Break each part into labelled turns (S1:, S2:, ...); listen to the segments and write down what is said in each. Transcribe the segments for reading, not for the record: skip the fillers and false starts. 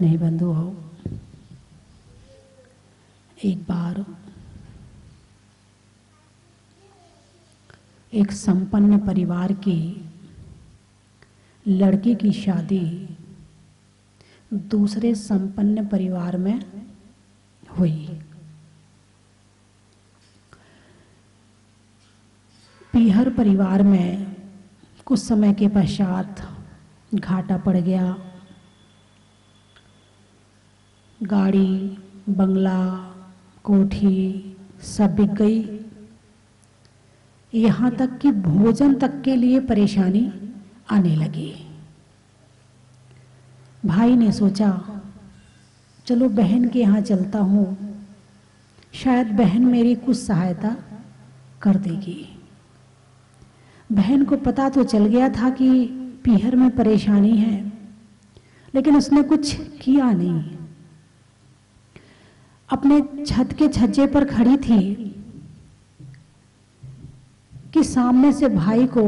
S1: स्नेही बंधु हो, एक बार एक संपन्न परिवार की लड़की की शादी दूसरे संपन्न परिवार में हुई। पीहर परिवार में कुछ समय के पश्चात घाटा पड़ गया। गाड़ी, बंगला, कोठी सब बिक गई। यहाँ तक कि भोजन तक के लिए परेशानी आने लगी। भाई ने सोचा चलो बहन के यहाँ चलता हूँ, शायद बहन मेरी कुछ सहायता कर देगी। बहन को पता तो चल गया था कि पीहर में परेशानी है, लेकिन उसने कुछ किया नहीं। अपने छत के छज्जे पर खड़ी थी कि सामने से भाई को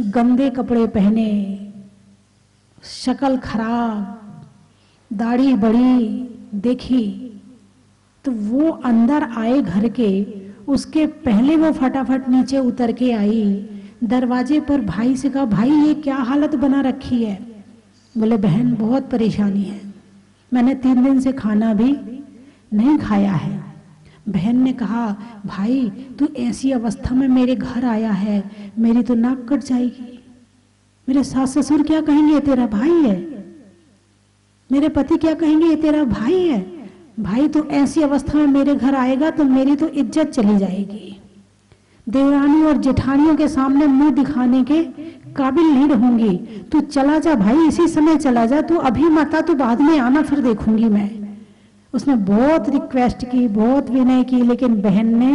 S1: गंदे कपड़े पहने, शक्ल खराब, दाढ़ी बड़ी देखी तो वो अंदर आए घर के। उसके पहले वो फटाफट नीचे उतर के आई। दरवाजे पर भाई से कहा, भाई ये क्या हालत बना रखी है? बोले बहन बहुत परेशानी है, मैंने 3 दिन से खाना भी नहीं खाया है। बहन ने कहा, भाई तू ऐसी अवस्था में मेरे घर आया है, मेरी तो नाक कट जाएगी। मेरे सास ससुर क्या कहेंगे, ये तेरा भाई है। मेरे पति क्या कहेंगे, ये तेरा भाई है। भाई तू ऐसी अवस्था में मेरे घर आएगा तो मेरी तो इज्जत चली जाएगी। देवरानी और जेठानियों के सामने मुंह दिखाने के काबिल नहीं रहूंगी। तू चला जा भाई, इसी समय चला जा, तू अभी मत आ, तू बाद में आना, फिर देखूंगी मैं। उसने बहुत रिक्वेस्ट की, बहुत विनय की, लेकिन बहन ने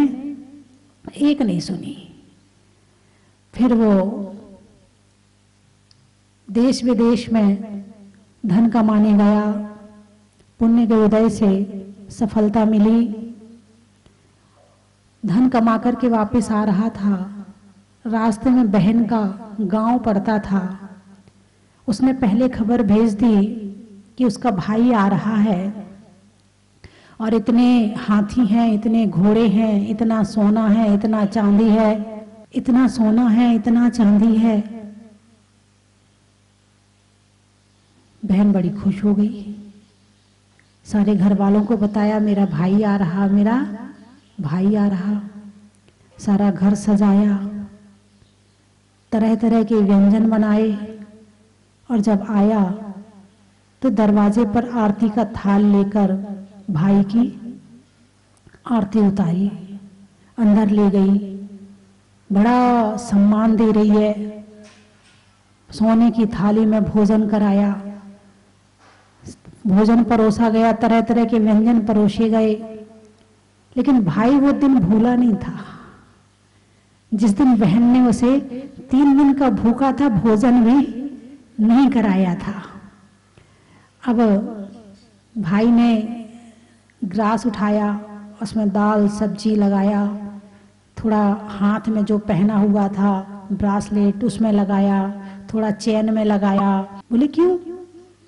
S1: एक नहीं सुनी। फिर वो देश विदेश में धन कमाने गया। पुण्य के उदय से सफलता मिली। धन कमा करके वापस आ रहा था। रास्ते में बहन का गांव पड़ता था। उसने पहले खबर भेज दी कि उसका भाई आ रहा है और इतने हाथी हैं, इतने घोड़े हैं, इतना सोना है, इतना चांदी है, इतना सोना है, इतना चांदी है। बहन बड़ी खुश हो गई। सारे घर वालों को बताया, मेरा भाई आ रहा, मेरा भाई आ रहा। सारा घर सजाया, तरह तरह के व्यंजन बनाए, और जब आया तो दरवाजे पर आरती का थाल लेकर भाई की आरती उतारी, अंदर ले गई। बड़ा सम्मान दे रही है। सोने की थाली में भोजन कराया, भोजन परोसा गया, तरह तरह के व्यंजन परोसे गए। लेकिन भाई वो दिन भूला नहीं था जिस दिन बहन ने उसे 3 दिन का भूखा था, भोजन भी नहीं कराया था। अब भाई ने ग्रास उठाया, उसमें दाल सब्जी लगाया, थोड़ा हाथ में जो पहना हुआ था ब्रासलेट उसमें लगाया, थोड़ा चेन में लगाया। बोले क्यों?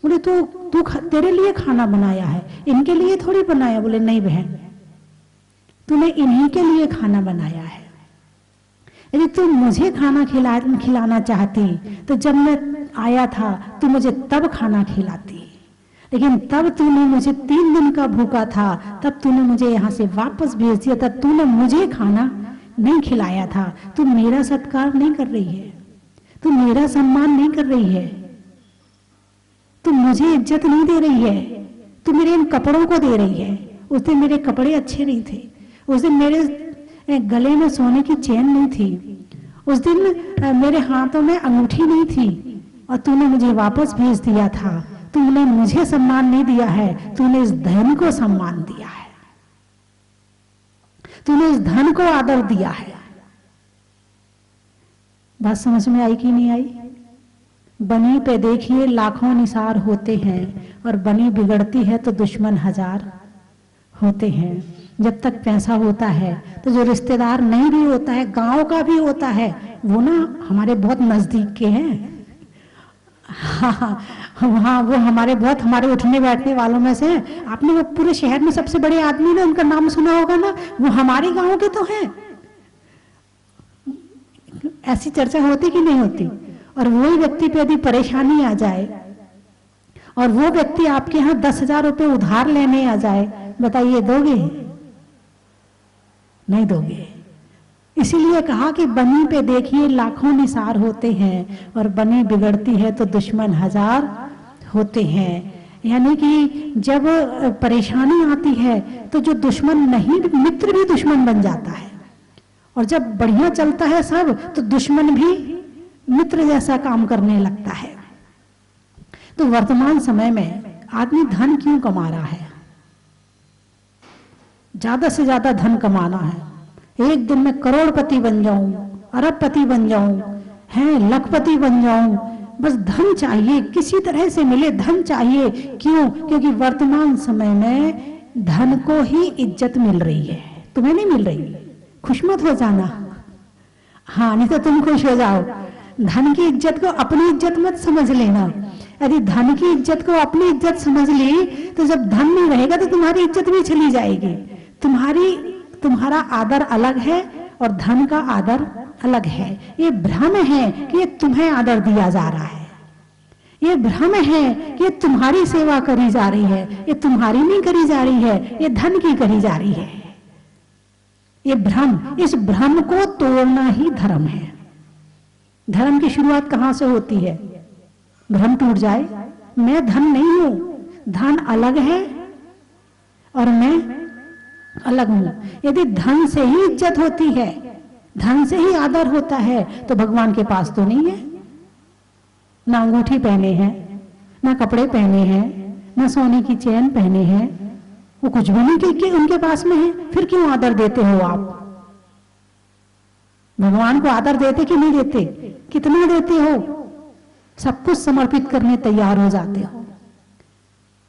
S1: बोले तू तेरे लिए खाना बनाया है, इनके लिए थोड़ी बनाया। बोले नहीं बहन, तूने इन्हीं के लिए खाना बनाया है। यदि तू मुझे खाना खिलाना चाहती तो जब मैं आया था तू मुझे तब खाना खिलाती, लेकिन तब तूने मुझे 3 दिन का भूखा था, तब तूने मुझे यहाँ से वापस भेज दिया, तब तूने मुझे खाना नहीं खिलाया था। तू मेरा सत्कार नहीं कर रही है, तू मेरा सम्मान नहीं कर रही है, तू मुझे इज्जत नहीं दे रही है, तू मेरे इन कपड़ों को दे रही है। उस दिन मेरे कपड़े अच्छे नहीं थे, उस दिन मेरे गले में सोने की चेन नहीं थी, उस दिन मेरे हाथों में अंगूठी नहीं थी, और तूने मुझे वापस भेज दिया था। तूने मुझे सम्मान नहीं दिया है, तूने इस धन को सम्मान दिया है, तूने इस धन को आदर दिया है। बात समझ में आई कि नहीं आई? बनी पे देखिए लाखों निसार होते हैं, और बनी बिगड़ती है तो दुश्मन 1000 होते हैं। जब तक पैसा होता है तो जो रिश्तेदार नहीं भी होता है, गांव का भी होता है, वो ना हमारे बहुत नजदीक के हैं, हाँ, वहाँ वो हमारे उठने बैठने वालों में से हैं। आपने वो पूरे शहर में सबसे बड़े आदमी ना, उनका नाम सुना होगा ना, वो हमारे गांव के तो हैं। ऐसी चर्चा होती कि नहीं होती? और वही व्यक्ति पे यदि परेशानी आ जाए और वो व्यक्ति आपके यहाँ 10,000 रुपये उधार लेने आ जाए, बताइए दोगे? नहीं दोगे। इसीलिए कहा कि बनी पे देखिए लाखों निसार होते हैं और बनी बिगड़ती है तो दुश्मन 1000 होते हैं। यानी कि जब परेशानी आती है तो जो दुश्मन नहीं, मित्र भी दुश्मन बन जाता है, और जब बढ़िया चलता है सब तो दुश्मन भी मित्र जैसा काम करने लगता है। तो वर्तमान समय में आदमी धन क्यों कमा रहा है? ज्यादा से ज्यादा धन कमाना है, एक दिन में करोड़पति बन जाऊं, अरबपति बन जाऊं, हैं लखपति बन जाऊं, बस धन चाहिए, किसी तरह से मिले, धन चाहिए। क्यों? क्योंकि वर्तमान समय में धन को ही इज्जत मिल रही है, तुम्हें नहीं मिल रही। खुश मत हो जाना, हाँ, नहीं तो तुम खुश हो जाओ। धन की इज्जत को अपनी इज्जत मत समझ लेना। यदि धन की इज्जत को अपनी इज्जत समझ ली तो जब धन नहीं रहेगा तो तुम्हारी इज्जत भी चली जाएगी। तुम्हारा आदर अलग है और धन का आदर अलग है। ये भ्रम है कि ये तुम्हें आदर दिया जा रहा है, ये भ्रम है कि ये तुम्हारी सेवा करी जा रही है, ये तुम्हारी नहीं करी जा रही है, ये धन की करी जा रही है। ये भ्रम, इस भ्रम को तोड़ना ही धर्म है। धर्म की शुरुआत कहां से होती है? भ्रम टूट जाए, मैं धन नहीं हूं, धन अलग है और मैं अलग हूं। यदि धन से ही इज्जत होती है, धन से ही आदर होता है, तो भगवान के पास तो नहीं है। ना अंगूठी पहने हैं, ना कपड़े पहने हैं, ना सोने की चैन पहने हैं, वो कुछ भी नहीं कि उनके पास में है। फिर क्यों आदर देते हो आप? भगवान को आदर देते कि नहीं देते? कितना देते हो? सब कुछ समर्पित करने तैयार हो जाते हो।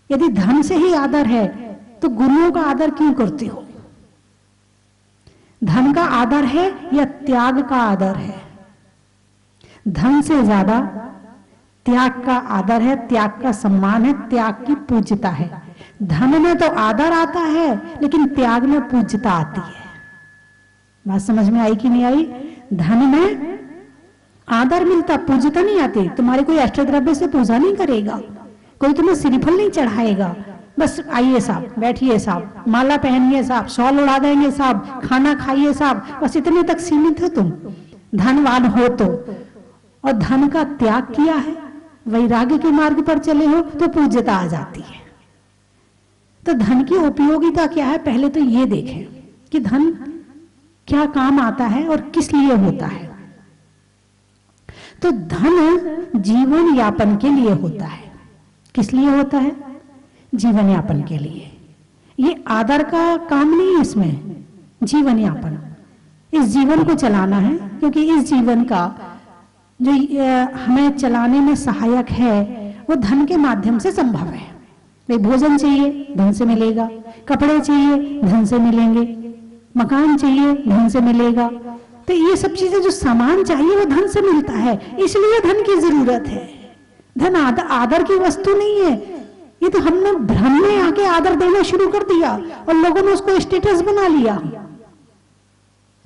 S1: यदि धन से ही आदर है तो गुरुओं का आदर क्यों करते हो? धन का आदर है या त्याग का आदर है? धन से ज्यादा त्याग का आदर है, त्याग का सम्मान है, त्याग की पूज्यता है। धन में तो आदर आता है लेकिन त्याग में पूज्यता आती है। बात समझ में आई कि नहीं आई? धन में आदर मिलता, पूज्यता नहीं आती। तुम्हारे कोई अष्टद्रव्य से पूजा नहीं करेगा, कोई तुम्हें श्रीफल नहीं चढ़ाएगा। बस आइए साहब, बैठिए साहब, माला पहनिए साहब, शॉल उड़ा देंगे साहब, खाना खाइए साहब, बस इतने तक सीमित हो तुम, धनवान हो तो। और धन का त्याग किया है, वैराग्य के मार्ग पर चले हो तो पूज्यता आ जाती है। तो धन की उपयोगिता क्या है, पहले तो ये देखें कि धन क्या काम आता है और किस लिए होता है। तो धन जीवन यापन के लिए होता है। किस लिए होता है? जीवन यापन के लिए। ये आदर का काम नहीं है इसमें, जीवन यापन, इस जीवन को चलाना है। क्योंकि इस जीवन का जो हमें चलाने में सहायक है वो धन के माध्यम से संभव है। भाई भोजन चाहिए, धन से मिलेगा, कपड़े चाहिए, धन से मिलेंगे, मकान चाहिए, धन से मिलेगा। तो ये सब चीजें जो सामान चाहिए वो धन से मिलता है, इसलिए धन की जरूरत है। धन आदर की वस्तु नहीं है। ये तो हमने भ्रम में आके आदर देना शुरू कर दिया और लोगों ने उसको स्टेटस बना लिया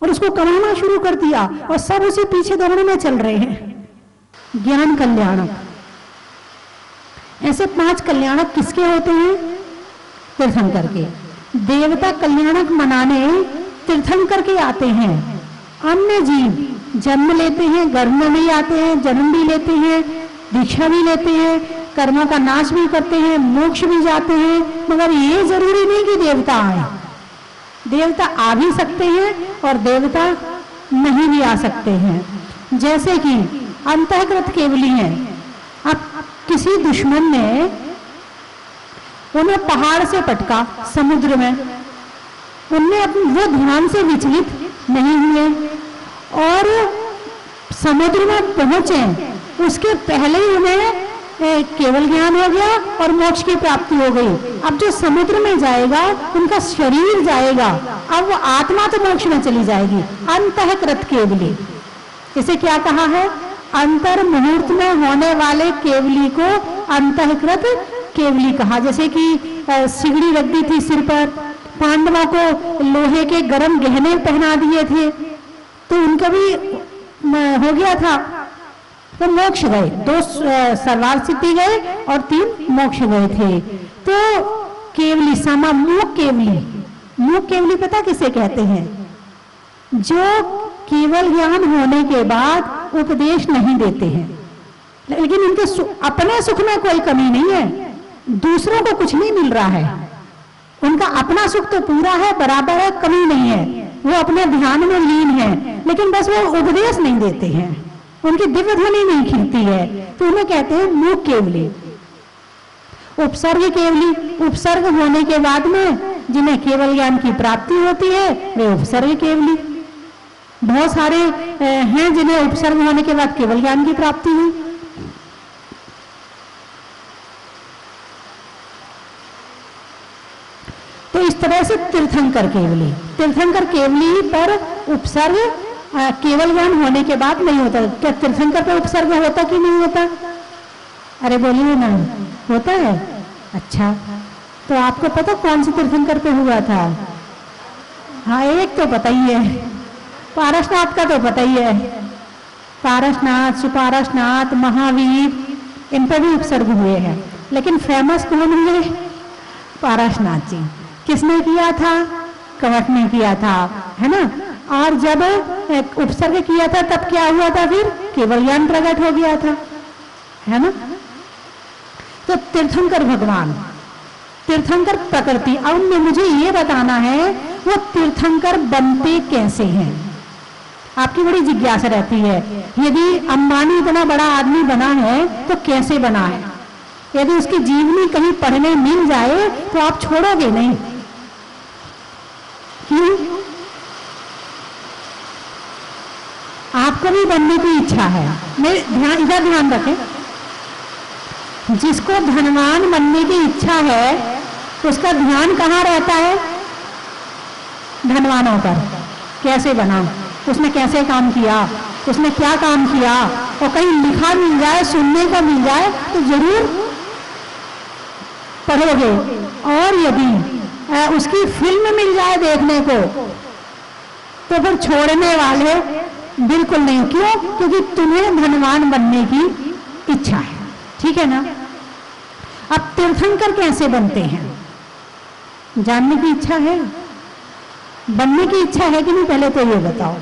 S1: और उसको कमाना शुरू कर दिया और सब उसी पीछे दौड़ने में चल रहे हैं। ज्ञान कल्याणक, ऐसे 5 कल्याणक किसके होते हैं? तीर्थंकर के। देवता कल्याणक मनाने तीर्थंकर के आते हैं। अन्य जीव जन्म लेते हैं, गर्भ में नहीं आते हैं, जन्म भी लेते हैं, दीक्षा भी लेते हैं, कर्मों का नाश भी करते हैं, मोक्ष भी जाते हैं, मगर ये जरूरी नहीं कि देवता आए। देवता आ भी सकते हैं और देवता नहीं भी आ सकते हैं। जैसे कि अंतःकृत केवली हैं। अब किसी दुश्मन ने उन्हें पहाड़ से पटका समुद्र में, उनने वो ध्यान से विचलित नहीं हुए और समुद्र में पहुंचे, उसके पहले ही उन्हें केवल ज्ञान हो गया और मोक्ष की प्राप्ति हो गई। अब जो समुद्र में जाएगा उनका शरीर जाएगा, अब वो आत्मा तो मोक्ष में चली जाएगी। अंतःकृत केवली, इसे क्या कहा है? अंतर मुहूर्त में होने वाले केवली को अंतःकृत केवली कहा। जैसे कि सिगड़ी रख दी थी सिर पर, पांडवों को लोहे के गर्म गहने पहना दिए थे तो उनका भी हो गया था, तो मोक्ष गए। 2 सर्वार्थ सिद्धि गए और 3 मोक्ष गए थे। तो केवली समा मूक केवली, मूक केवली पता किसे कहते हैं? जो केवल ज्ञान होने के बाद उपदेश नहीं देते हैं, लेकिन इनके अपने सुख में कोई कमी नहीं है, दूसरों को कुछ नहीं मिल रहा है, उनका अपना सुख तो पूरा है, बराबर है, कमी नहीं है, वो अपने ध्यान में लीन है, लेकिन बस वो उपदेश नहीं देते हैं, उनकी दिव्य ध्वनि नहीं खिलती है, तो उन्हें कहते हैं मूक केवली। उपसर्ग केवली, उपसर्ग होने के बाद में जिन्हें केवल ज्ञान की प्राप्ति होती है वे उपसर्ग केवली। बहुत सारे हैं जिन्हें उपसर्ग होने के बाद केवल ज्ञान की प्राप्ति हुई। तो इस तरह से तीर्थंकर केवली, तीर्थंकर केवली पर उपसर्ग केवल ज्ञान होने के बाद नहीं होता। क्या तीर्थंकर पर उपसर्ग होता कि नहीं होता? अरे बोलिए ना, होता है। अच्छा, तो आपको पता कौन से तीर्थंकर पे हुआ था? हाँ, एक तो पता ही है, पारसनाथ का तो पता ही है। पारसनाथ, सुपारसनाथ, महावीर, इन पर भी उपसर्ग हुए हैं, लेकिन फेमस कौन हुए? पारसनाथ जी। किसने किया था? कवट ने किया था, है ना। और जब उपसर्ग किया था तब क्या हुआ था? फिर केवल ज्ञान प्रकट हो गया था, है ना। तो तीर्थंकर भगवान, तीर्थंकर प्रकृति। अब मुझे ये बताना है वो तीर्थंकर बनते कैसे हैं। आपकी बड़ी जिज्ञासा रहती है, यदि अंबानी इतना बड़ा आदमी बना है तो कैसे बना है? यदि उसकी जीवनी कहीं पढ़ने मिल जाए तो आप छोड़ोगे नहीं, क्यों? आपको भी बनने की इच्छा है। मैं इधर ध्यान रखें, जिसको धनवान बनने की इच्छा है उसका ध्यान कहाँ रहता है? धनवानों पर। कैसे बना, उसने कैसे काम किया, उसने क्या काम किया, और कहीं लिखा मिल जाए, सुनने को मिल जाए तो जरूर पढ़ोगे। और यदि उसकी फिल्म मिल जाए देखने को तो फिर छोड़ने वाले बिल्कुल नहीं। क्यों? क्योंकि तुम्हें धनवान बनने की इच्छा है, ठीक है ना। अब तीर्थंकर कैसे बनते हैं जानने की इच्छा है? बनने की इच्छा है कि नहीं, पहले तो ये बताओ।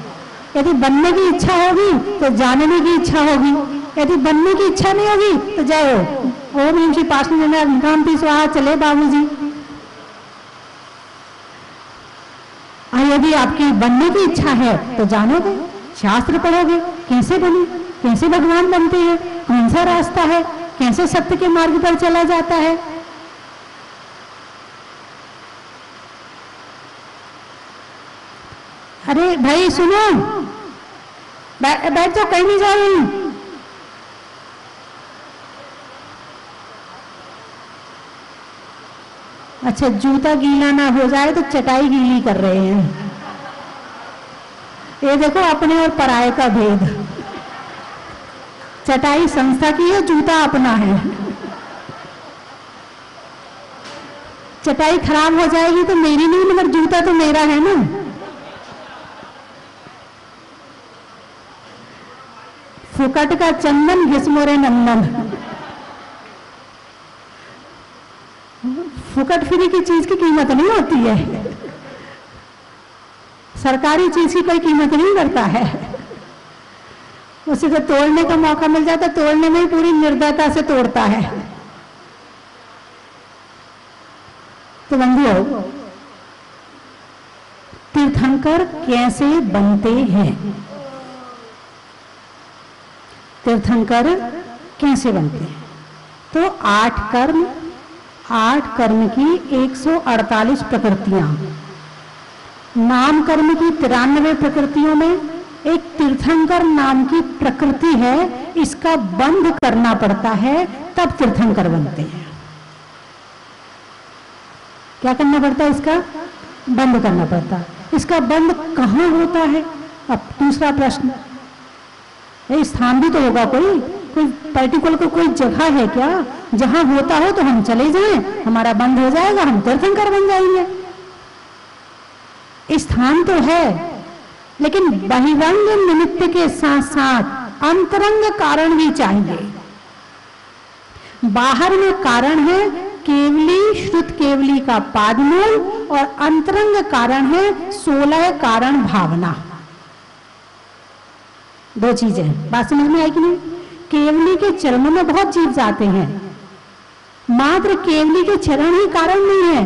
S1: यदि बनने की इच्छा होगी तो जानने की इच्छा होगी, यदि बनने की इच्छा नहीं होगी तो जाओ ओम ह्रीं श्री पार्षद स्वाहा चले बाबूजी। यदि आपकी बनने की इच्छा है तो जानोगे, शास्त्र पढ़ोगे, कैसे बने, कैसे भगवान बनते हैं, कौन सा रास्ता है, कैसे सत्य के मार्ग पर चला जाता है। अरे भाई सुनो, बैठ जाओ, कहीं नहीं जा रही। अच्छा, जूता गीला ना हो जाए तो चटाई गीली कर रहे हैं। ये देखो अपने और पराये का भेद। चटाई संस्था की है, जूता अपना है। चटाई खराब हो जाएगी तो मेरी नहीं, मगर जूता तो मेरा है ना। फुकट का चंदन घिसमोरे नंदन। फुकट फ्री की चीज की कीमत नहीं होती है, सरकारी चीज की कोई कीमत नहीं करता है। उसे तो तोड़ने का मौका मिल जाता, तोड़ने में ही पूरी निर्दयता से तोड़ता है। तो बंधुओं, तीर्थंकर कैसे बनते हैं? तीर्थंकर कैसे बनते हैं? तो 8 कर्म की 148 प्रकृतियां, नाम कर्म की 93 प्रकृतियों में एक तीर्थंकर नाम की प्रकृति है। इसका बंध करना पड़ता है तब तीर्थंकर बनते हैं। क्या करना पड़ता है? इसका बंद करना पड़ता है। इसका बंद कहां होता है? अब दूसरा प्रश्न, ये स्थान भी तो होगा, कोई कोई पर्टिकुलर कोई जगह है क्या जहां होता हो तो हम चले जाएं, हमारा बंद हो जाएगा, हम तीर्थंकर बन जाएंगे। स्थान तो है, लेकिन बहिरंग निमित्त के साथ साथ अंतरंग कारण भी चाहिए। बाहर में कारण है केवली श्रुत केवली का पादमूल, और अंतरंग कारण है 16 कारण भावना। दो चीजें, बात समझ में आई कि नहीं? केवली के चरणों में बहुत जीव जाते हैं, मात्र केवली के चरण ही कारण नहीं है,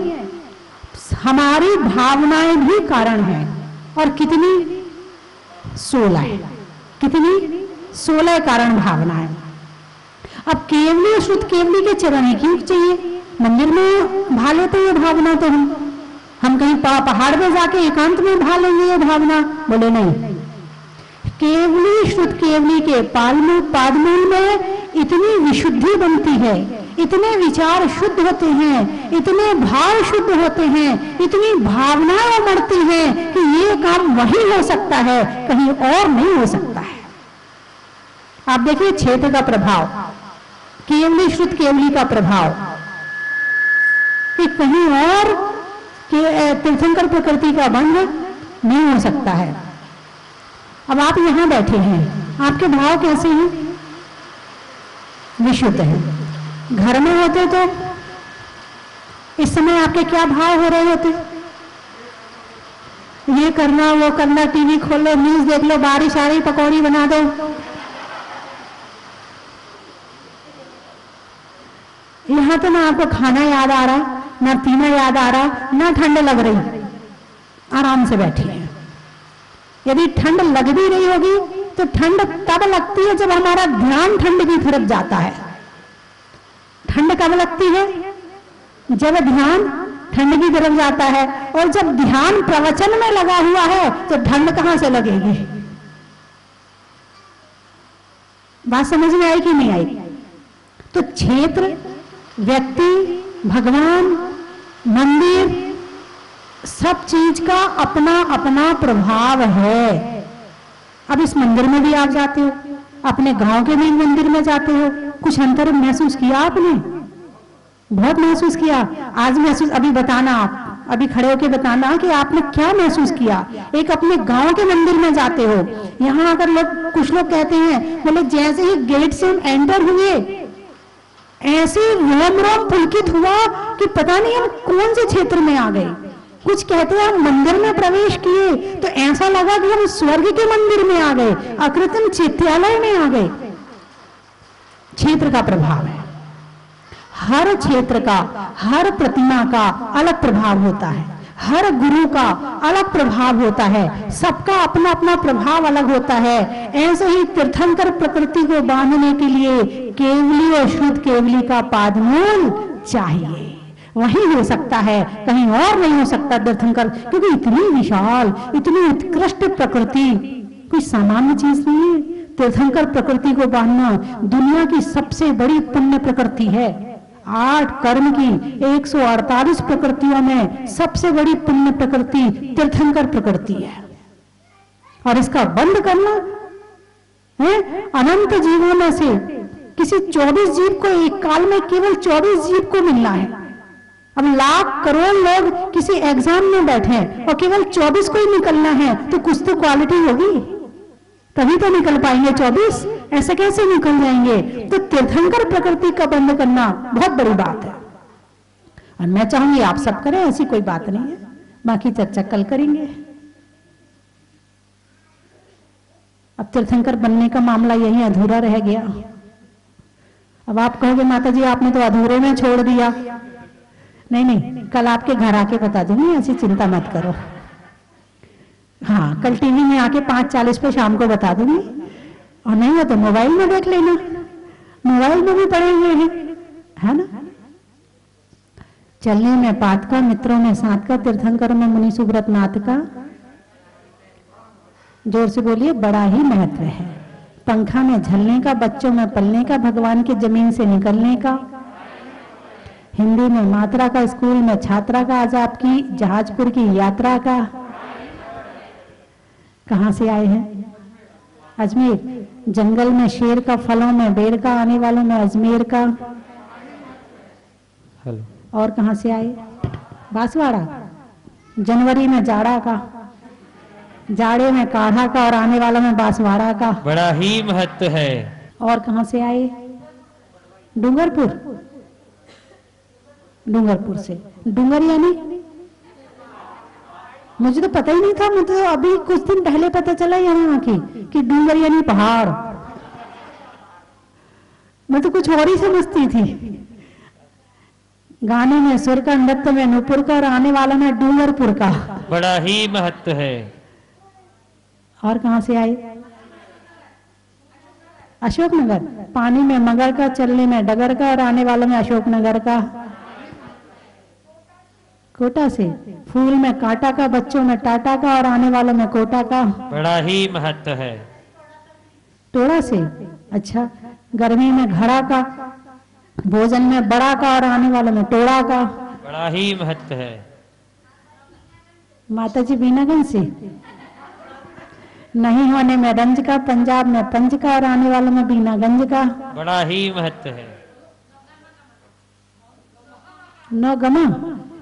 S1: हमारी भावनाएं भी कारण है। और कितनी? 16 है। कितनी? 16 कारण भावनाएं। अब केवली और शुद्ध केवली के चरण ही क्यों चाहिए? मंदिर में भा लेते ये भावना, तो हम कहीं पहाड़ में जाके एकांत में भा लेंगे ये भावना? बोले नहीं, केवली शुद्ध केवली के पादमूल में इतनी विशुद्धि बनती है, इतने विचार शुद्ध होते हैं, इतने भाव शुद्ध होते हैं, इतनी भावनाएं उमड़ती हैं कि ये काम वही हो सकता है, कहीं और नहीं हो सकता है। आप देखिए क्षेत्र का प्रभाव, केवली शुद्ध केवली का प्रभाव कि कहीं और तीर्थंकर प्रकृति का बंध नहीं हो सकता है। अब आप यहां बैठे हैं, आपके भाव कैसे हैं? विशुद्ध है। घर में होते तो इस समय आपके क्या भाव हो रहे होते? ये करना वो करना, टीवी खोलो, न्यूज देख लो, बारिश आ रही पकौड़ी बना दो। यहां तो ना आपको खाना याद आ रहा, ना पीना याद आ रहा, ना ठंड लग रही, आराम से बैठे हैं। यदि ठंड लग भी रही होगी तो ठंड तब लगती है जब हमारा ध्यान ठंड की तरफ जाता है। ठंड कब लगती है? जब ध्यान ठंड की तरफ जाता है, और जब ध्यान प्रवचन में लगा हुआ है तो ठंड कहां से लगेगी? बात समझ में आई कि नहीं आई? तो क्षेत्र, व्यक्ति, भगवान, मंदिर, सब चीज का अपना अपना प्रभाव है। अब इस मंदिर में भी आप जाते हो, अपने गांव के भी मंदिर में जाते हो, कुछ अंतर महसूस किया आपने? बहुत महसूस किया। आज महसूस, अभी बताना, आप अभी खड़े होके बताना कि आपने क्या महसूस किया। एक अपने गांव के मंदिर में जाते हो, यहां अगर लोग, कुछ लोग कहते हैं, बोले जैसे ही गेट से हम एंटर हुए ऐसे रोम रोम पुलकित हुआ कि पता नहीं हम कौन से क्षेत्र में आ गए। कुछ कहते हैं हम मंदिर में प्रवेश किए तो ऐसा लगा कि हम स्वर्ग के मंदिर में आ गए, अकृत्रिम चित्तालय में आ गए। क्षेत्र का प्रभाव है, हर क्षेत्र का, हर प्रतिमा का अलग प्रभाव होता है, हर गुरु का अलग प्रभाव होता है, सबका अपना अपना प्रभाव अलग होता है। ऐसे ही तीर्थंकर प्रकृति को बांधने के लिए केवली और शुद्ध केवली का पादमूल चाहिए, वही हो सकता है, कहीं और नहीं हो सकता तीर्थंकर, क्योंकि इतनी विशाल, इतनी उत्कृष्ट प्रकृति कोई सामान्य चीज नहीं है। तीर्थंकर प्रकृति को बांधना दुनिया की सबसे बड़ी पुण्य प्रकृति है। 8 कर्म की 148 प्रकृतियों में सबसे बड़ी पुण्य प्रकृति तीर्थंकर प्रकृति है, और इसका बंद करना है। अनंत जीवों में से किसी 24 जीव को एक काल में केवल 24 जीव को मिलना है। अब लाख करोड़ लोग किसी एग्जाम में बैठे और केवल 24 को ही निकलना है, तो कुछ तो क्वालिटी होगी, तभी तो निकल पाएंगे 24, ऐसे कैसे निकल जाएंगे? तो तीर्थंकर प्रकृति का बंद करना बहुत बड़ी बात है, और मैं चाहूंगी आप सब करें, ऐसी कोई बात नहीं है। बाकी चर्चा कल करेंगे। अब तीर्थंकर बनने का मामला यही अधूरा रह गया। अब आप कहोगे माता जी आपने तो अधूरे में छोड़ दिया। नहीं, कल आपके घर आके बता दूंगी, ऐसी चिंता मत करो। हाँ, कल टीवी में आके 5:40 पे शाम को बता दूंगी, और नहीं हो तो मोबाइल में देख लेना, मोबाइल में भी पड़े हुए हैं, है ना। चलने में पात का, मित्रों में साथ का, तीर्थंकर में मुनि सुब्रत नाथ का, जोर से बोलिए, बड़ा ही महत्व है। पंखा में झलने का, बच्चों में पलने का, भगवान के जमीन से निकलने का, हिंदी में मात्रा का, स्कूल में छात्रा का, आज आपकी जहाजपुर की यात्रा का। कहां से आए हैं? अजमेर। जंगल में शेर का, फलों में बेर का, आने वालों में अजमेर का। हेलो। और कहाँ से आए? बांसवाड़ा। जनवरी में जाड़ा का, जाड़े में काढ़ा का और आने वाला में बांसवाड़ा का।
S2: बड़ा ही महत्व है।
S1: और कहाँ से आए? डूंगरपुर। डूंगरपुर से। डूंगर यानी, मुझे तो पता ही नहीं था, मुझे तो अभी कुछ दिन पहले पता चला यहाँ आके कि डूंगर यानी पहाड़। मैं तो कुछ और ही समझती थी। गाने में सुर का, नृत्य में नूपुर का और आने वाला में डूंगरपुर का।
S2: बड़ा ही महत्व है।
S1: और कहाँ से आए? अशोकनगर। पानी में मगर का, चलने में डगर का और आने वाला में अशोकनगर का। कोटा से। फूल में कांटा का, बच्चों में टाटा का और आने वालों में कोटा का।
S2: बड़ा ही महत्व है।
S1: टोड़ा से। अच्छा। गर्मी में घड़ा का, भोजन में बड़ा का और आने वालों में टोड़ा का।
S2: बड़ा ही महत्व है।
S1: माता जी बीनागंज से। नहीं होने में रंज का, पंजाब में पंज का और आने वालों में बीनागंज का।
S2: बड़ा ही महत्व है।
S1: नौगमा।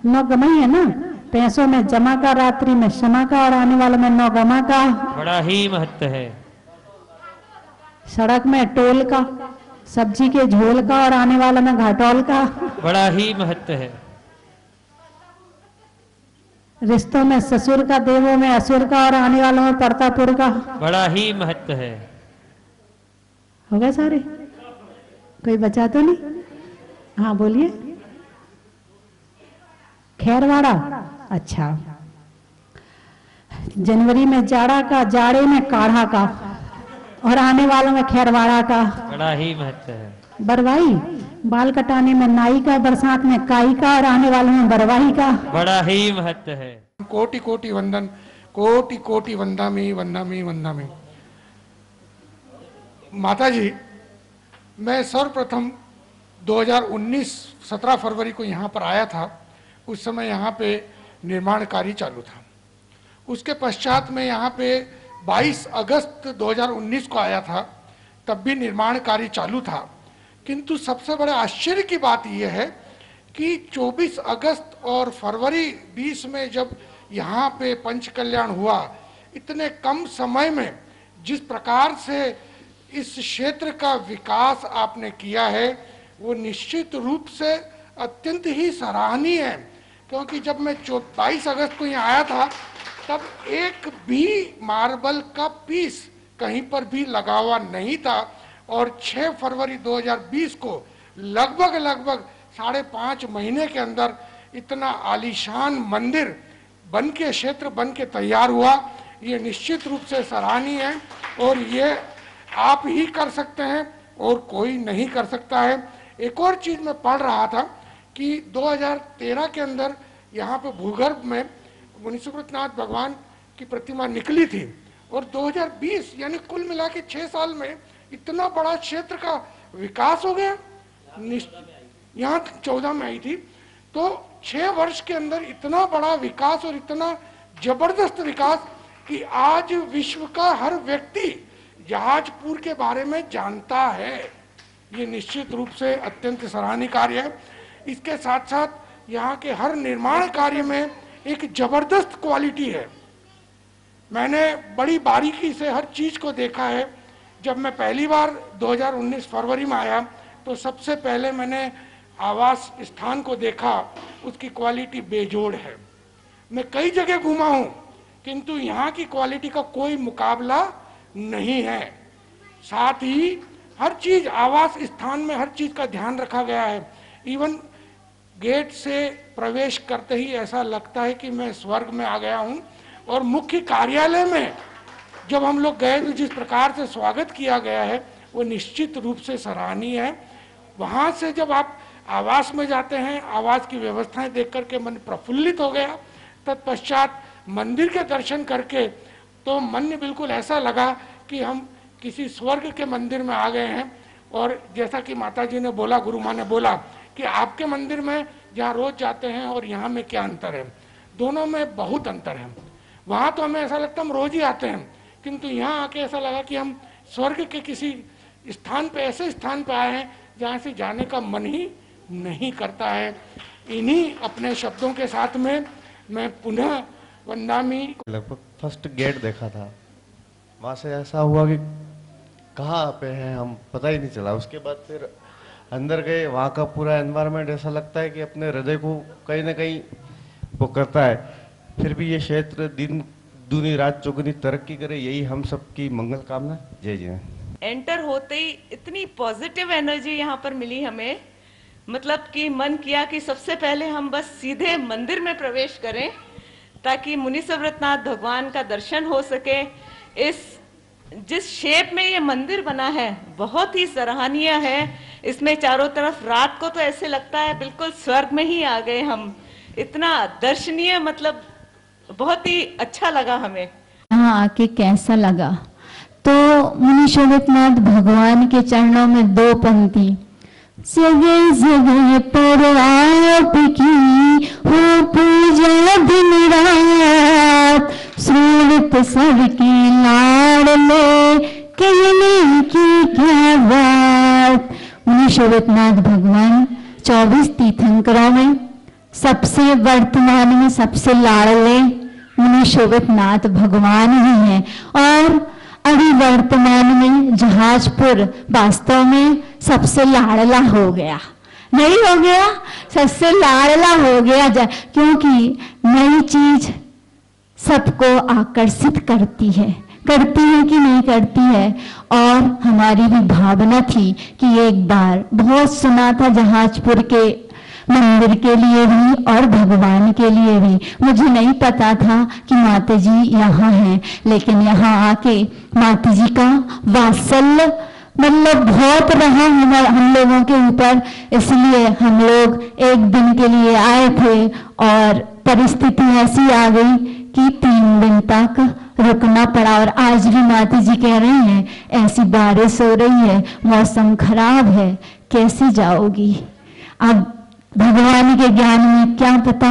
S1: नौगमा ही है ना? पैसों में जमा का, रात्रि में क्षमा का और आने वालों में नौगमा का।
S2: बड़ा ही महत्व है।
S1: सड़क में टोल का, सब्जी के झोल का और आने वाला में घाटोल का।
S2: बड़ा ही महत्व है।
S1: रिश्तों में ससुर का, देवों में असुर का और आने वालों में परतापुर का।
S2: बड़ा ही महत्व है।
S1: हो गए सारे? कोई बचा तो नहीं? हाँ बोलिए। खैरवाड़ा। अच्छा। जनवरी में जाड़ा का, जाड़े में काढ़ा का और आने वालों में खैरवाड़ा का।
S2: बड़ा ही महत्व है।
S1: बरवाई। बाल कटाने में नाई का, बरसात में काई का और आने वालों में बरवाही का।
S2: बड़ा ही महत्व है।
S3: कोटि कोटि वंदन, कोटि कोटि वंदामि वंदामि वंदामि। माता जी, मैं सर्वप्रथम 2019 17 फरवरी को यहाँ पर आया था। उस समय यहाँ पे निर्माण कार्य चालू था। उसके पश्चात में यहाँ पे 22 अगस्त 2019 को आया था, तब भी निर्माण कार्य चालू था। किंतु सबसे बड़े आश्चर्य की बात यह है कि 24 अगस्त और फरवरी 20 में जब यहाँ पे पंच कल्याण हुआ, इतने कम समय में जिस प्रकार से इस क्षेत्र का विकास आपने किया है, वो निश्चित रूप से अत्यंत ही सराहनीय है। क्योंकि जब मैं 22 अगस्त को यहाँ आया था, तब एक भी मार्बल का पीस कहीं पर भी लगा हुआ नहीं था। और 6 फरवरी 2020 को लगभग 5.5 महीने के अंदर इतना आलीशान मंदिर बन के, क्षेत्र बन के तैयार हुआ। ये निश्चित रूप से सराहनीय है और ये आप ही कर सकते हैं और कोई नहीं कर सकता है। एक और चीज़ मैं पढ़ रहा था कि 2013 के अंदर यहाँ पे भूगर्भ में मुनि सुब्रतनाथ भगवान की प्रतिमा निकली थी और 2020 यानी कुल मिला के 6 साल में इतना बड़ा क्षेत्र का विकास हो गया। यहाँ 14 में आई थी, तो 6 वर्ष के अंदर इतना बड़ा विकास और इतना जबरदस्त विकास कि आज विश्व का हर व्यक्ति जहाजपुर के बारे में जानता है। ये निश्चित रूप से अत्यंत सराहनीय कार्य है। इसके साथ साथ यहाँ के हर निर्माण कार्य में एक जबरदस्त क्वालिटी है। मैंने बड़ी बारीकी से हर चीज को देखा है। जब मैं पहली बार 2019 फरवरी में आया तो सबसे पहले मैंने आवास स्थान को देखा, उसकी क्वालिटी बेजोड़ है। मैं कई जगह घूमा हूँ, किंतु यहाँ की क्वालिटी का कोई मुकाबला नहीं है। साथ ही हर चीज, आवास स्थान में हर चीज का ध्यान रखा गया है। इवन गेट से प्रवेश करते ही ऐसा लगता है कि मैं स्वर्ग में आ गया हूँ। और मुख्य कार्यालय में जब हम लोग गए तो जिस प्रकार से स्वागत किया गया है वो निश्चित रूप से सराहनीय है। वहाँ से जब आप आवास में जाते हैं, आवास की व्यवस्थाएं देख करके मन प्रफुल्लित हो गया। तत्पश्चात मंदिर के दर्शन करके तो मन ने बिल्कुल ऐसा लगा कि हम किसी स्वर्ग के मंदिर में आ गए हैं। और जैसा कि माता जी ने बोला, गुरु माँ ने बोला कि आपके मंदिर में जहाँ रोज जाते हैं और यहाँ में क्या अंतर है, दोनों में बहुत अंतर है। वहाँ तो हमें ऐसा लगता है हम रोज ही आते हैं, किंतु यहाँ आके ऐसा लगा कि हम स्वर्ग के किसी स्थान पे, ऐसे स्थान पे आए हैं जहाँ से जाने का मन ही नहीं करता है। इन्हीं अपने शब्दों के साथ में मैं पुनः वंदामी
S4: लगभग फर्स्ट गेट देखा था, वहाँ से ऐसा हुआ कि कहाँ पे हैं हम, पता ही नहीं चला। उसके बाद फिर अंदर गए, वहाँ का पूरा एनवायरनमेंट ऐसा लगता है कि अपने हृदय को कहीं ना कहीं वो करता है। फिर भी ये क्षेत्र दिन दूनी रात चौगुनी तरक्की करे, यही हम सबकी मंगल कामना। जय जय।
S5: एंटर होते ही इतनी पॉजिटिव एनर्जी यहाँ पर मिली हमें, मतलब कि मन किया कि सबसे पहले हम बस सीधे मंदिर में प्रवेश करें ताकि मुनि सुव्रतनाथ भगवान का दर्शन हो सके। जिस शेप में ये मंदिर बना है बहुत ही सराहनीय है। इसमें चारों तरफ रात को तो ऐसे लगता है बिल्कुल स्वर्ग में ही आ गए हम, इतना दर्शनीय, मतलब बहुत ही अच्छा लगा हमें।
S1: यहाँ आके कैसा लगा? तो मुनि सुव्रतनाथ भगवान के चरणों में 2 पंक्ति, जगह जगह पर आपकी हो पूजा दिन रात, सुरत सबकी लाडले कहने की क्या बात। मुनि सुव्रतनाथ भगवान 24 तीर्थंकरों में सबसे वर्तमान में सबसे लाडले मुनि सुव्रतनाथ भगवान ही हैं। और अभी वर्तमान में जहाजपुर वास्तव में सबसे लाडला हो गया, नहीं हो गया, सबसे लाडला हो गया, क्योंकि नई चीज सबको आकर्षित करती है कि नहीं करती है। और हमारी भी भावना थी कि एक बार बहुत सुना था जहाजपुर के मंदिर के लिए भी और भगवान के लिए भी। मुझे नहीं पता था कि माता जी यहाँ हैं, लेकिन यहाँ आके माता जी का वात्सल्य मतलब बहुत रहा हम लोगों के ऊपर। इसलिए हम लोग एक दिन के लिए आए थे और परिस्थिति ऐसी आ गई कि 3 दिन तक रुकना पड़ा। और आज भी माता जी कह रही हैं ऐसी बारिश हो रही है, मौसम खराब है, कैसे जाओगी? अब भगवान के ज्ञान में क्या पता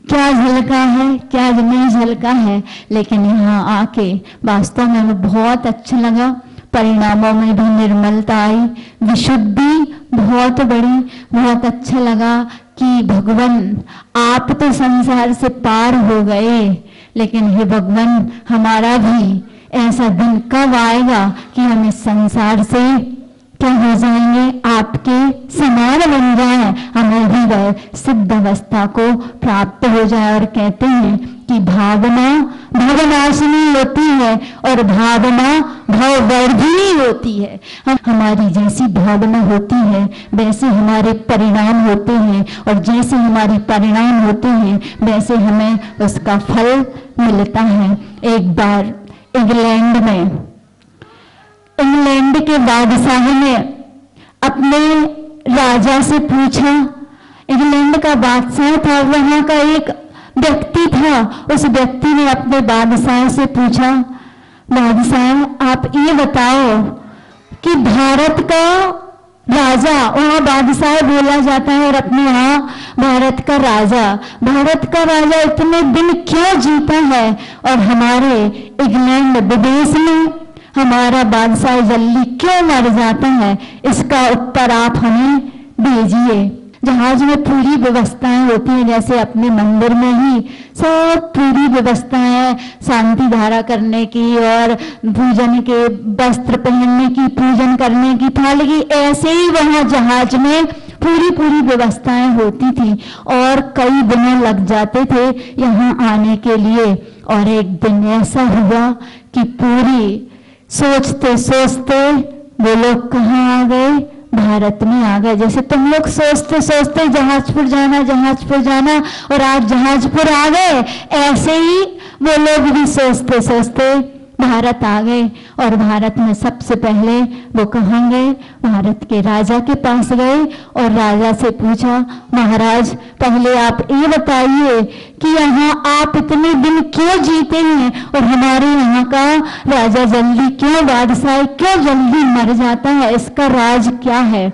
S1: क्या झलका है क्या नहीं झलका है, लेकिन यहाँ आके वास्तव में बहुत अच्छा लगा। परिणामों में भी निर्मलता आई, विशुद्धि बहुत बड़ी, बहुत अच्छा लगा कि भगवान आप तो संसार से पार हो गए, लेकिन हे भगवान हमारा भी ऐसा दिन कब आएगा कि हम इस संसार से क्या हो जाएंगे, आपके समान बन जाए, हमें भी वह सिद्ध अवस्था को प्राप्त हो जाए। और कहते हैं कि भावना भवनाशिनी होती है और भावना भववर्धिनी होती है। हमारी जैसी भावना होती है वैसे हमारे परिणाम होते हैं, और जैसे हमारे परिणाम होते हैं वैसे हमें उसका फल मिलता है। एक बार इंग्लैंड के बादशाह ने अपने राजा से पूछा, इंग्लैंड का बादशाह था, वहां का एक व्यक्ति था, उस व्यक्ति ने अपने बादशाह से पूछा, बादशाह आप ये बताओ कि भारत का राजा, वहां बादशाह बोला जाता है और अपने यहाँ भारत का राजा इतने दिन क्यों जीता है, और हमारे इंग्लैंड विदेश में हमारा बादशाह जल्दी क्यों मर जाता है, इसका उत्तर आप हमें दीजिए। जहाज में पूरी व्यवस्थाएं होती हैं, जैसे अपने मंदिर में ही सब पूरी व्यवस्थाएं हैं, शांति धारा करने की और पूजन के वस्त्र पहनने की, पूजन करने की, थाली की, ऐसे ही वहां जहाज में पूरी व्यवस्थाएं होती थी और कई दिन लग जाते थे यहाँ आने के लिए। और एक दिन ऐसा हुआ कि पूरी सोचते सोचते वो लोग कहाँ आ गए, भारत में आ गए। जैसे तुम लोग सोचते सोचते जहाजपुर जाना और आज जहाजपुर आ गए, ऐसे ही वो लोग भी सोचते सोचते भारत आ गए। और भारत में सबसे पहले वो कहाँ गए, भारत के राजा के पास गए और राजा से पूछा, महाराज पहले आप ये बताइए कि यहाँ आप इतने दिन क्यों जीते हैं और हमारे यहाँ का राजा जल्दी क्यों, बादशाह क्यों जल्दी मर जाता है, इसका राज क्या है?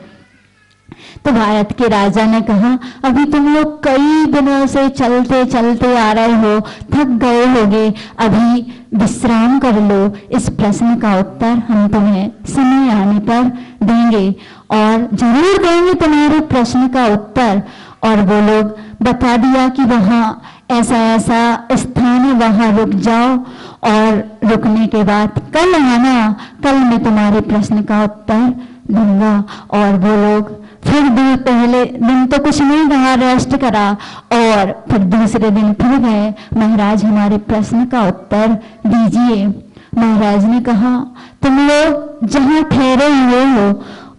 S1: तो भारत के राजा ने कहा, अभी तुम लोग कई दिनों से चलते चलते आ रहे हो, थक गए होगे, अभी विश्राम कर लो। इस प्रश्न का उत्तर हम तुम्हें समय आने पर देंगे और जरूर देंगे तुम्हारे प्रश्न का उत्तर। और वो लोग बता दिया कि वहाँ ऐसा ऐसा स्थान है, वहाँ रुक जाओ और रुकने के बाद कल आना, कल मैं तुम्हारे प्रश्न का उत्तर दूंगा। और वो लोग फिर भी पहले दिन तो कुछ नहीं कहा, रेस्ट करा, और फिर दूसरे दिन फिर गए, महाराज हमारे प्रश्न का उत्तर दीजिए। महाराज ने कहा, तुम लोग जहाँ ठहरे हुए हो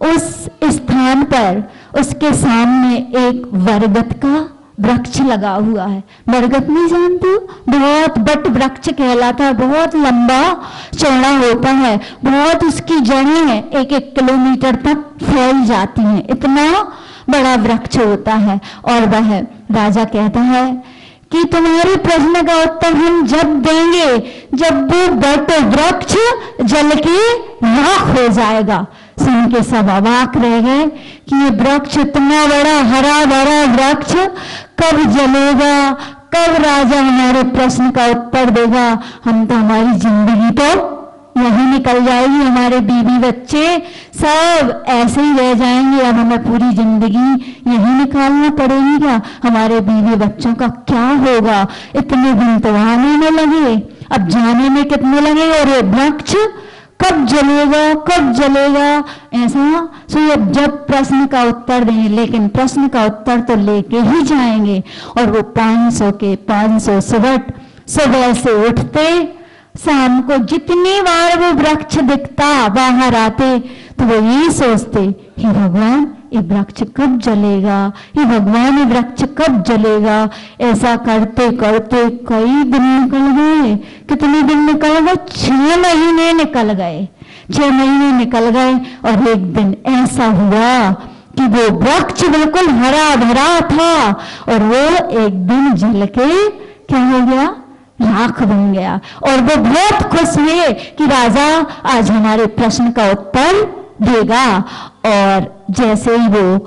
S1: उस स्थान पर उसके सामने एक बरगद का वृक्ष लगा हुआ है। बरगद नहीं जानते हो? बहुत बट वृक्ष कहलाता है, बहुत लंबा चौड़ा होता है, बहुत उसकी जड़ें 1-1 किलोमीटर तक फैल जाती हैं, इतना बड़ा वृक्ष होता है। और वह राजा कहता है कि तुम्हारे प्रश्न का उत्तर हम जब देंगे जब वो बट वृक्ष जल के राख हो जाएगा। सुन के सब अवाक रह गए कि ये वृक्ष इतना बड़ा हरा भरा वृक्ष कब जलेगा, कब राजा हमारे प्रश्न का उत्तर देगा। हम तो, हमारी जिंदगी तो यही निकल जाएगी, हमारे बीवी बच्चे सब ऐसे ही रह जाएंगे। अब हमें पूरी जिंदगी यही निकालना पड़ेगी क्या? हमारे बीवी बच्चों का क्या होगा? इतने दिन तो आने में लगे, अब जाने में कितने लगे, और ये वृक्ष कब जलेगा, कब जलेगा, ऐसा। सो जब प्रश्न का उत्तर देंगे, लेकिन प्रश्न का उत्तर तो लेके ही जाएंगे। और वो 500 के 500 सुबह सुबह से उठते, शाम को जितनी बार वो वृक्ष दिखता बाहर आते तो वो यही सोचते, हे भगवान ये वृक्ष कब जलेगा, हे भगवान ये वृक्ष कब जलेगा। ऐसा करते करते कई दिन निकल गए। कितने दिन निकल गए? 6 महीने निकल गए। 6 महीने निकल गए और एक दिन ऐसा हुआ कि वो वृक्ष बिल्कुल हरा भरा था और वो एक दिन जल के क्या हो गया, राख बन गया। और वो बहुत खुश हुए कि राजा आज हमारे प्रश्न का उत्तर देगा। और जैसे ही वो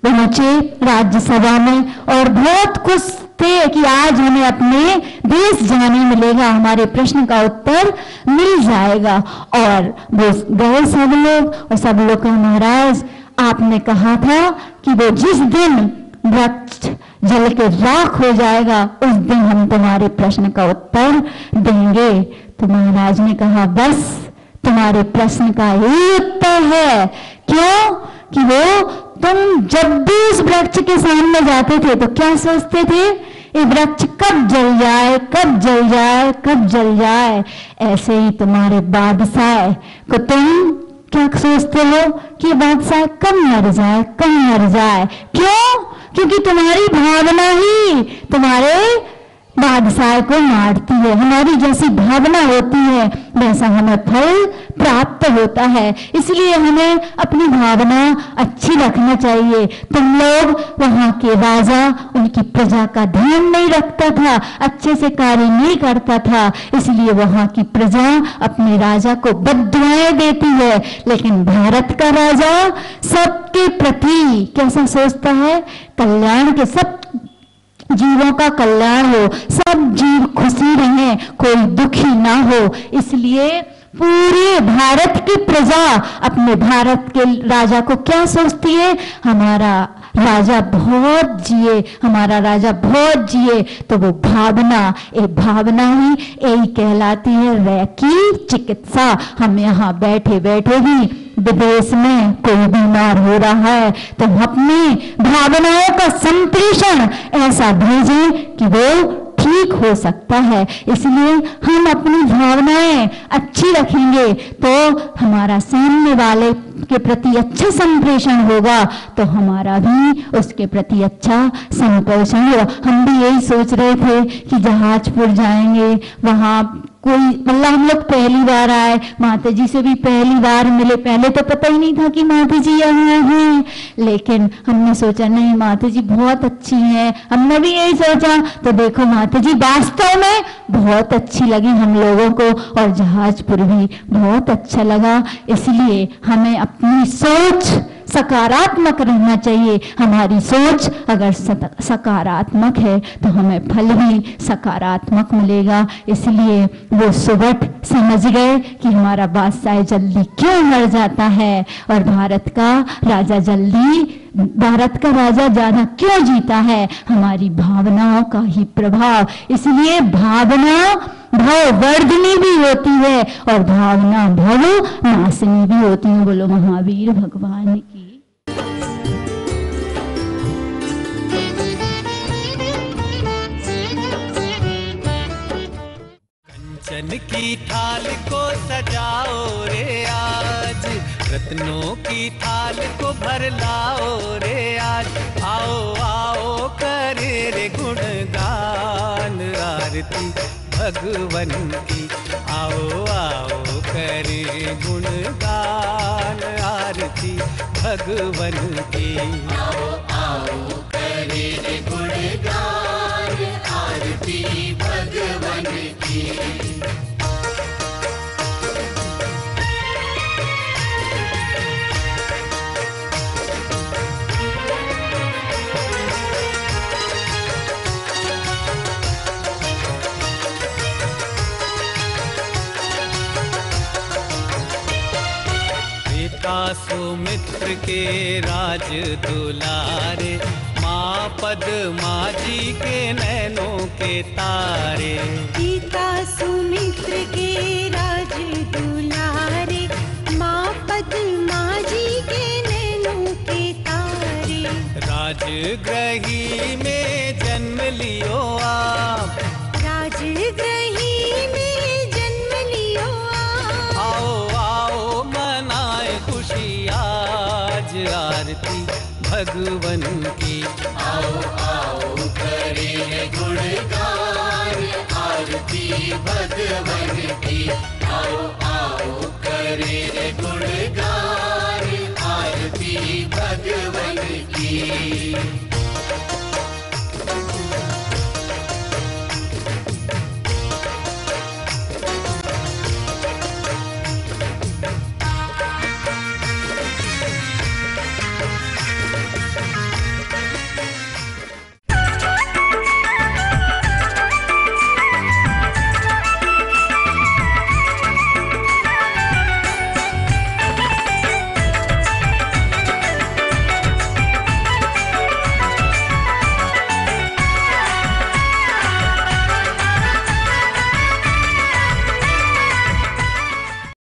S1: पहुंचे राज्यसभा में और बहुत खुश थे कि आज हमें अपने देश जाने मिलेगा, हमारे प्रश्न का उत्तर मिल जाएगा। और वो गए सब लोग, और सब लोग कहा, महाराज आपने कहा था कि वो जिस दिन वृक्ष जल के राख हो जाएगा उस दिन हम तुम्हारे प्रश्न का उत्तर देंगे। तो महाराज ने कहा, बस तुम्हारे प्रश्न का ही उत्तर है। क्यों? कि वो तुम जब भी उस वृक्ष के सामने जाते थे तो क्या सोचते थे, ये वृक्ष कब जल जाए, कब जल जाए, कब जल जाए। ऐसे ही तुम्हारे बादशाह को तुम क्या सोचते हो कि बादशाह कब मर जाए, कब मर जाए। क्यों? क्योंकि तुम्हारी भावना ही तुम्हारे बादशाह को मारती है। हमारी जैसी भावना होती है वैसा हमें फल प्राप्त होता है। इसलिए हमें अपनी भावना अच्छी रखना चाहिए। तुम लोग, वहां के राजा उनकी प्रजा का ध्यान नहीं रखता था, अच्छे से कार्य नहीं करता था, इसलिए वहां की प्रजा अपने राजा को बद्दुआएं देती है। लेकिन भारत का राजा सबके प्रति कैसा सोचता है, कल्याण के, सब जीवों का कल्याण हो, सब जीव खुशी रहे, कोई दुखी ना हो। इसलिए पूरे भारत की प्रजा अपने भारत के राजा को क्या सोचती है, हमारा राजा बहुत जिए, हमारा राजा बहुत जिए। तो वो भावना, एक भावना ही यही कहलाती है रैकी चिकित्सा। हम यहाँ बैठे बैठे भी विदेश में कोई बीमार हो रहा है तो हम अपनी भावनाओं का संप्रेषण ऐसा भेजें कि वो ठीक हो सकता है। इसलिए हम अपनी भावनाएं अच्छी रखेंगे तो हमारा सामने वाले के प्रति अच्छा संप्रेषण होगा, तो हमारा भी उसके प्रति अच्छा संप्रेषण होगा। हम भी यही सोच रहे थे कि जहाजपुर जाएंगे, वहां कोई, मतलब हम लोग पहली बार आए, माता जी से भी पहली बार मिले। पहले तो पता ही नहीं था कि माता जी यहाँ हैं, लेकिन हमने सोचा नहीं माता जी बहुत अच्छी हैं, हमने भी यही सोचा। तो देखो माता जी वास्तव में बहुत अच्छी लगी हम लोगों को, और जहाजपुर भी बहुत अच्छा लगा। इसलिए हमें अपनी सोच सकारात्मक रहना चाहिए। हमारी सोच अगर सकारात्मक है तो हमें फल भी सकारात्मक मिलेगा। इसलिए वो सुबह समझ गए कि हमारा बादशाह जल्दी क्यों मर जाता है और भारत का राजा ज्यादा क्यों जीता है, हमारी भावनाओं का ही प्रभाव। इसलिए भावना भाववर्धिनी भी होती है और भावना भव नाशिनी भी होती है। बोलो महावीर भगवान की।
S6: कंचन की थाल को सजाओ रे आज, रत्नों की थाल को भर लाओ रे आज। आओ आओ करे रे गुणगान आरती भगवन की। आओ आओ करे गुणगान आरती भगवन की। आओ आओ करे रे गुणगान आरती भगवन की। सुमित्र के राज दुलारे, माँ पद्मा जी के नैनों के तारे।
S7: पिता सुमित्र के राज दुलारे, माँ पद्मा जी के नैनों के तारे।
S6: राजगृही में जन्म लियो आप,
S7: राजगृही में जन्म लियो आप।
S6: आओ आओ मनाए खुशी आज आरती भगवन की। आओ आओ करे गुणगान आरती भगवन की। आओ आओ करे गुण